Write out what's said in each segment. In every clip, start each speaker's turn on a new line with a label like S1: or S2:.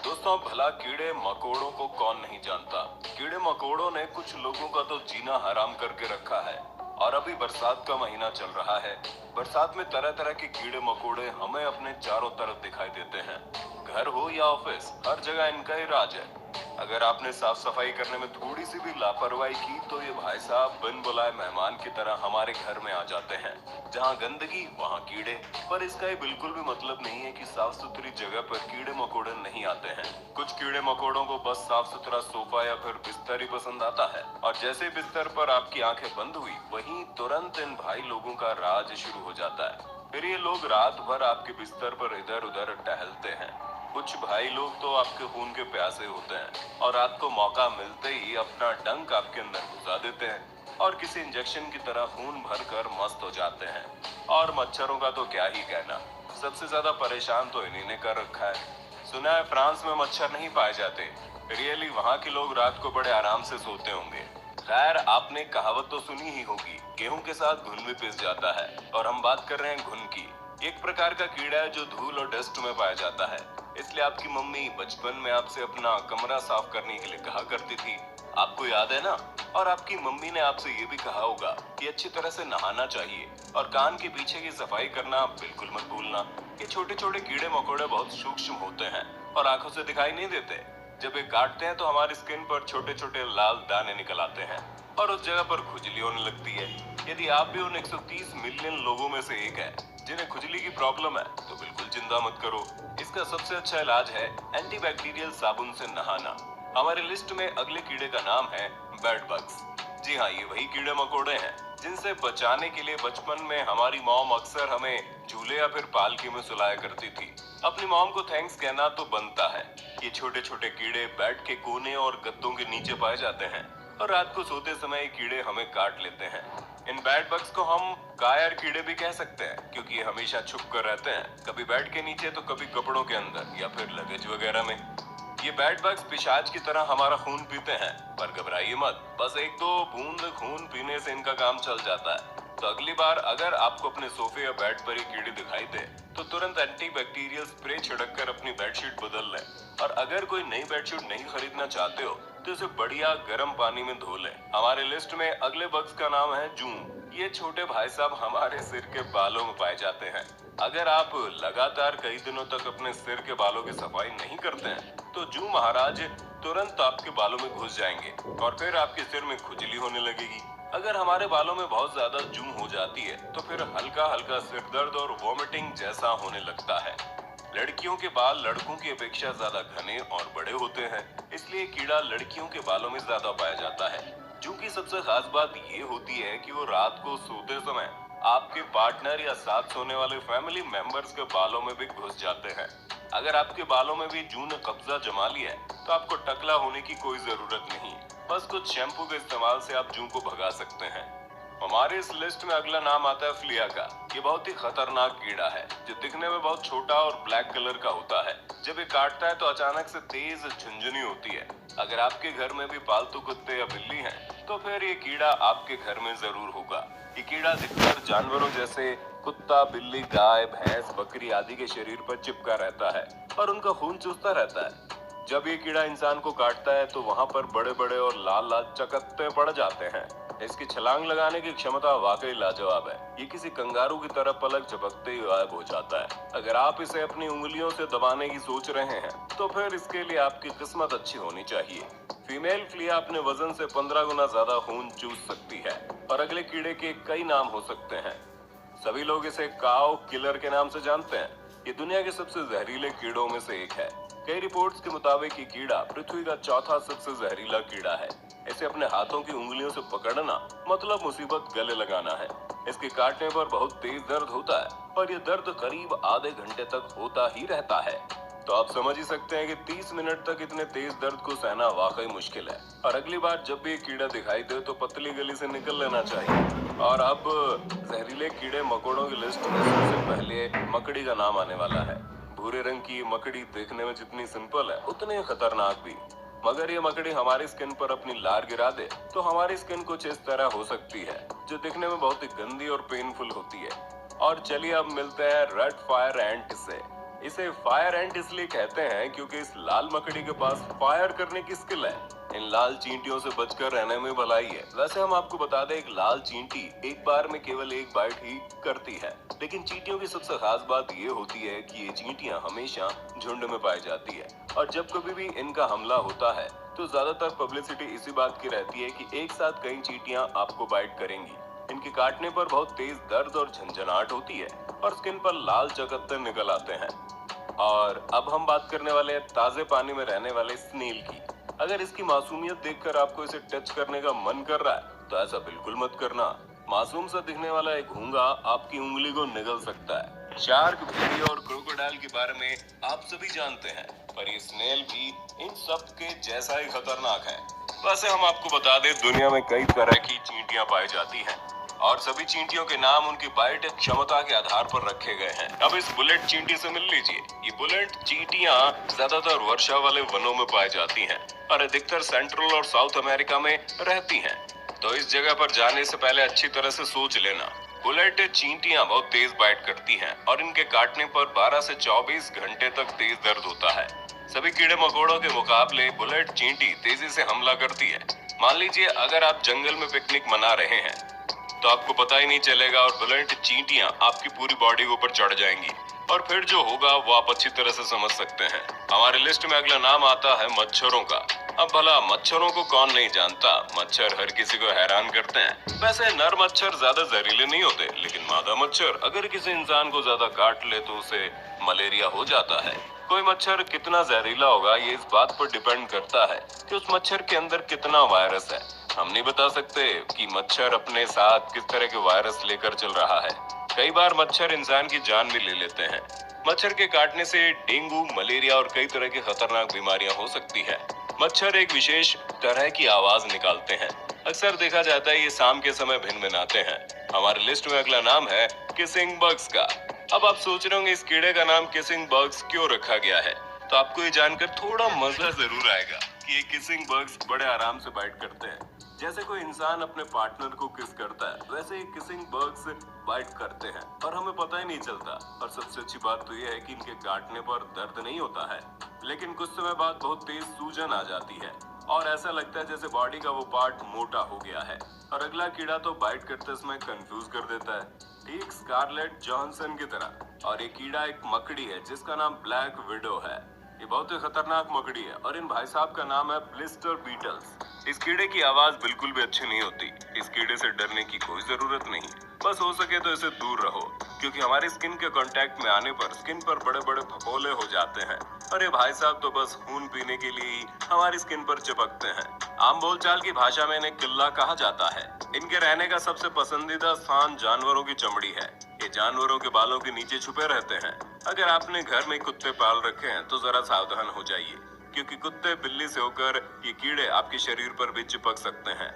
S1: दोस्तों, भला कीड़े मकोड़ों को कौन नहीं जानता। कीड़े मकोड़ों ने कुछ लोगों का तो जीना हराम करके रखा है। और अभी बरसात का महीना चल रहा है। बरसात में तरह तरह के कीड़े मकोड़े हमें अपने चारों तरफ दिखाई देते हैं। घर हो या ऑफिस, हर जगह इनका ही राज है। अगर आपने साफ सफाई करने में थोड़ी सी भी लापरवाही की तो ये भाई साहब बिन बुलाए मेहमान की तरह हमारे घर में आ जाते हैं। जहाँ गंदगी वहाँ कीड़े। पर इसका ये बिल्कुल भी मतलब नहीं है कि साफ सुथरी जगह पर कीड़े मकोड़े नहीं आते हैं। कुछ कीड़े मकोड़ों को बस साफ सुथरा सोफा या फिर बिस्तर ही पसंद आता है, और जैसे ही बिस्तर पर आपकी आंखें बंद हुई, वहीं तुरंत इन भाई लोगों का राज शुरू हो जाता है। फिर ये लोग रात भर आपके बिस्तर पर इधर उधर टहलते हैं। कुछ भाई लोग तो आपके खून के प्यासे होते हैं और रात को मौका मिलते ही अपना डंक आपके अंदर घुसा देते हैं और किसी इंजेक्शन की तरह खून भरकर मस्त हो जाते हैं। और मच्छरों का तो क्या ही कहना, सबसे ज्यादा परेशान तो इन्हीं ने कर रखा है। सुना है फ्रांस में मच्छर नहीं पाए जाते। रियली वहाँ के लोग रात को बड़े आराम से सोते होंगे। खैर, आपने कहावत तो सुनी ही होगी, गेहूं के साथ घुन भी पिस जाता है। और हम बात कर रहे हैं घुन की। एक प्रकार का कीड़ा है जो धूल और डस्ट में पाया जाता है। इसलिए आपकी मम्मी बचपन में आपसे अपना कमरा साफ करने के लिए कहा करती थी। आपको याद है ना? और आपकी मम्मी ने आपसे ये भी कहा होगा कि अच्छी तरह से नहाना चाहिए और कान के पीछे की सफाई करना बिल्कुल मत भूलना। ये छोटे छोटे कीड़े मकोड़े बहुत सूक्ष्म होते हैं और आंखों से दिखाई नहीं देते। जब ये काटते हैं तो हमारी स्किन पर छोटे छोटे लाल दाने निकल आते हैं और उस जगह पर खुजली होने लगती है। यदि आप भी उन 130 मिलियन लोगों में से एक है जिन्हें खुजली की प्रॉब्लम है, तो बिल्कुल चिंता मत करो। इसका सबसे अच्छा इलाज है एंटीबैक्टीरियल साबुन से नहाना। हमारी लिस्ट में अगले कीड़े का नाम है बेड बग्स। जी हाँ, ये वही कीड़े मकोड़े हैं जिनसे बचाने के लिए बचपन में हमारी मॉम अक्सर हमें झूले या फिर पालकी में सुलाया करती थी। अपनी मॉम को थैंक्स कहना तो बनता है। ये छोटे छोटे कीड़े बेड के कोने और गद्दों के नीचे पाए जाते हैं और रात को सोते समय ये कीड़े हमें काट लेते हैं। इन बेड बग्स को हम कायर कीड़े भी कह सकते हैं, क्योंकि ये हमेशा छुप कर रहते हैं, कभी बेड के नीचे तो कभी कपड़ों के अंदर या फिर लगेज वगैरह में। ये बेड बग्स पिशाच की तरह हमारा खून पीते हैं, पर घबराइए मत, बस एक दो बूंद खून पीने से इनका काम चल जाता है। तो अगली बार अगर आपको अपने सोफे या बेड पर ये कीड़े दिखाई दे तो तुरंत एंटीबैक्टीरियल स्प्रे छिड़क कर अपनी बेडशीट बदल लें। और अगर कोई नई बेडशीट नहीं खरीदना चाहते हो तो इसे बढ़िया गर्म पानी में धो लें। हमारे लिस्ट में अगले बग्स का नाम है जूं। ये छोटे भाई साहब हमारे सिर के बालों में पाए जाते हैं। अगर आप लगातार कई दिनों तक अपने सिर के बालों की सफाई नहीं करते हैं तो जूं महाराज तुरंत आपके बालों में घुस जाएंगे और फिर आपके सिर में खुजली होने लगेगी। अगर हमारे बालों में बहुत ज्यादा जूं हो जाती है तो फिर हल्का हल्का सिर दर्द और वॉमिटिंग जैसा होने लगता है। लड़कियों के बाल लड़कों की अपेक्षा ज्यादा घने और बड़े होते हैं, इसलिए कीड़ा लड़कियों के बालों में ज्यादा पाया जाता है। जूं की सबसे खास बात ये होती है कि वो रात को सोते समय आपके पार्टनर या साथ सोने वाले फैमिली मेंबर्स के बालों में भी घुस जाते हैं। अगर आपके बालों में भी जूं ने कब्जा जमा लिया है तो आपको टकला होने की कोई जरूरत नहीं, बस कुछ शैम्पू के इस्तेमाल से आप जूं को भगा सकते हैं। हमारे इस लिस्ट में अगला नाम आता है फ्लिया का। ये बहुत ही खतरनाक कीड़ा है जो दिखने में बहुत छोटा और ब्लैक कलर का होता है। जब ये काटता है तो अचानक से तेज झुंझुनी होती है। अगर आपके घर में भी पालतू कुत्ते या बिल्ली हैं, तो फिर ये कीड़ा आपके घर में जरूर होगा। ये कीड़ा अधिकतर जानवरों जैसे कुत्ता, बिल्ली, गाय, भैंस, बकरी आदि के शरीर पर चिपका रहता है और उनका खून चूसता रहता है। जब ये कीड़ा इंसान को काटता है तो वहाँ पर बड़े बड़े और लाल लाल चकत्ते पड़ जाते हैं। इसकी छलांग लगाने की क्षमता वाकई लाजवाब है। ये किसी कंगारू की तरह पलक झपकते ही गायब हो जाता है। अगर आप इसे अपनी उंगलियों से दबाने की सोच रहे हैं तो फिर इसके लिए आपकी किस्मत अच्छी होनी चाहिए। फीमेल फ्लिया अपने वजन से 15 गुना ज्यादा खून चूस सकती है और अगले कीड़े के कई नाम हो सकते हैं। सभी लोग इसे काऊ किलर के नाम से जानते हैं। ये दुनिया के सबसे जहरीले कीड़ों में से एक है। कई रिपोर्ट्स के मुताबिक ये कीड़ा पृथ्वी का चौथा सबसे जहरीला कीड़ा है। इसे अपने हाथों की उंगलियों से पकड़ना मतलब मुसीबत गले लगाना है। इसके काटने पर बहुत तेज दर्द होता है और ये दर्द करीब आधे घंटे तक होता ही रहता है। तो आप समझ ही सकते हैं कि 30 मिनट तक इतने तेज दर्द को सहना वाकई मुश्किल है। और अगली बार जब भी कीड़ा दिखाई दे तो पतली गली से निकल लेना चाहिए। और अब जहरीले कीड़े मकोड़ों की लिस्ट में सबसे पहले मकड़ी का नाम आने वाला है। भूरे रंग की मकड़ी देखने में जितनी सिंपल है उतनी खतरनाक भी। मगर ये मकड़ी हमारी स्किन पर अपनी लार गिरा दे तो हमारी स्किन कुछ इस तरह हो सकती है, जो दिखने में बहुत ही गंदी और पेनफुल होती है। और चलिए अब मिलते हैं रेड फायर एंट से। इसे फायर एंट इसलिए कहते हैं क्योंकि इस लाल मकड़ी के पास फायर करने की स्किल है। इन लाल चींटियों से बचकर रहने में भलाई है। वैसे हम आपको बता दें, एक लाल चींटी एक बार में केवल एक बाइट ही करती है, लेकिन चींटियों की सबसे खास बात ये होती है कि ये चींटियां हमेशा झुंड में पाई जाती है, और जब कभी भी इनका हमला होता है तो ज्यादातर पब्लिसिटी इसी बात की रहती है कि एक साथ कई चींटियां आपको बाइट करेंगी। इनके काटने पर बहुत तेज दर्द और झंझनाहट होती है और स्किन पर लाल चकत्ते निकल आते हैं। और अब हम बात करने वाले हैं ताजे पानी में रहने वाले स्नेल की। अगर इसकी मासूमियत देखकर आपको इसे टच करने का मन कर रहा है तो ऐसा बिल्कुल मत करना। मासूम सा दिखने वाला एक घोंगा आपकी उंगली को निगल सकता है। शार्क, भेड़िया और क्रोकोडाइल के बारे में आप सभी जानते हैं, पर ये स्नेल भी इन सब के जैसा ही खतरनाक है। वैसे हम आपको बता दें, दुनिया में कई तरह की चींटियां पाई जाती हैं और सभी चींटियों के नाम उनकी बाइट क्षमता के आधार पर रखे गए हैं। अब इस बुलेट चींटी से मिल लीजिए। ये बुलेट चींटियां ज्यादातर वर्षा वाले वनों में पाई जाती हैं और अधिकतर सेंट्रल और साउथ अमेरिका में रहती हैं। तो इस जगह पर जाने से पहले अच्छी तरह से सोच लेना। बुलेट चींटियां बहुत तेज बाइट करती हैं और इनके काटने पर 12 से 24 घंटे तक तेज दर्द होता है। सभी कीड़े मकोड़ों के मुकाबले बुलेट चींटी तेजी से हमला करती है। मान लीजिए अगर आप जंगल में पिकनिक मना रहे हैं तो आपको पता ही नहीं चलेगा और बुलेट चींटियां आपकी पूरी बॉडी के ऊपर चढ़ जाएंगी, और फिर जो होगा वो आप अच्छी तरह से समझ सकते हैं। हमारे लिस्ट में अगला नाम आता है मच्छरों का। अब भला मच्छरों को कौन नहीं जानता, मच्छर हर किसी को हैरान करते हैं। वैसे नर मच्छर ज्यादा जहरीले नहीं होते, लेकिन मादा मच्छर अगर किसी इंसान को ज्यादा काट ले तो उसे मलेरिया हो जाता है। कोई मच्छर कितना जहरीला होगा ये इस बात पर डिपेंड करता है कि उस मच्छर के अंदर कितना वायरस है। हम नहीं बता सकते कि मच्छर अपने साथ किस तरह के वायरस लेकर चल रहा है। कई बार मच्छर इंसान की जान भी ले लेते हैं। मच्छर के काटने से डेंगू, मलेरिया और कई तरह की खतरनाक बीमारियां हो सकती है। मच्छर एक विशेष तरह की आवाज निकालते हैं। अक्सर देखा जाता है ये शाम के समय भिनभिनाते हैं। हमारे लिस्ट में अगला नाम है किसिंग बग्स का। अब आप सोच रहे होंगे इस कीड़े का नाम किसिंग बग्स क्यों रखा गया है, तो आपको ये जानकर थोड़ा मजा जरूर आएगा कि ये किसिंग बग्स बड़े आराम से बाइट करते हैं। जैसे कोई इंसान अपने पार्टनर को किस करता है, वैसे ही किसिंग बग्स बाइट करते हैं और हमें पता ही नहीं चलता। और सबसे अच्छी बात तो यह है कि इनके काटने पर दर्द नहीं होता है, लेकिन कुछ समय बाद बहुत तेज सूजन आ जाती है और ऐसा लगता है जैसे बॉडी का वो पार्ट मोटा हो गया है। और अगला कीड़ा तो बाइट करते समय कंफ्यूज कर देता है, ठीक स्कारलेट जॉनसन की तरह। और ये कीड़ा एक मकड़ी है जिसका नाम ब्लैक विडो है। ये बहुत ही खतरनाक मकड़ी है और इन भाई साहब का नाम है ब्लिस्टर बीटल्स। इस कीड़े की आवाज बिल्कुल भी अच्छी नहीं होती। इस कीड़े से डरने की कोई जरूरत नहीं, बस हो सके तो इसे दूर रहो, क्योंकि हमारी स्किन के कांटेक्ट में आने पर स्किन पर बड़े बड़े फफोले हो जाते हैं। और ये भाई साहब तो बस खून पीने के लिए ही हमारी स्किन पर चिपकते हैं। आम बोलचाल की भाषा में इन्हें किल्ला कहा जाता है। इनके रहने का सबसे पसंदीदा स्थान जानवरों की चमड़ी है। ये जानवरों के बालों के नीचे छुपे रहते हैं। अगर आपने घर में कुत्ते पाल रखे हैं तो जरा सावधान हो जाइए, क्योंकि कुत्ते बिल्ली से होकर ये कीड़े आपके शरीर पर भी चिपक सकते हैं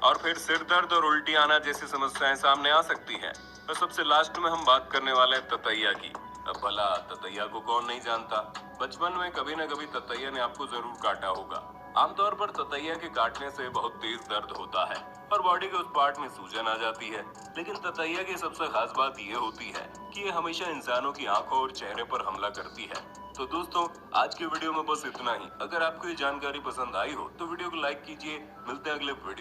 S1: और फिर सिर दर्द और उल्टी आना जैसी समस्याएं सामने आ सकती हैं। और सबसे लास्ट में हम बात करने वाले हैं ततैया की। अब भला ततैया को कौन नहीं जानता। बचपन में कभी न कभी ततैया ने आपको जरूर काटा होगा। आमतौर पर ततैया के काटने से बहुत तेज दर्द होता है और बॉडी के उस पार्ट में सूजन आ जाती है, लेकिन ततैया की सबसे खास बात ये होती है कि ये हमेशा इंसानों की आंखों और चेहरे पर हमला करती है। तो दोस्तों, आज के वीडियो में बस इतना ही। अगर आपको ये जानकारी पसंद आई हो तो वीडियो को लाइक कीजिए। मिलते हैं अगले वीडियो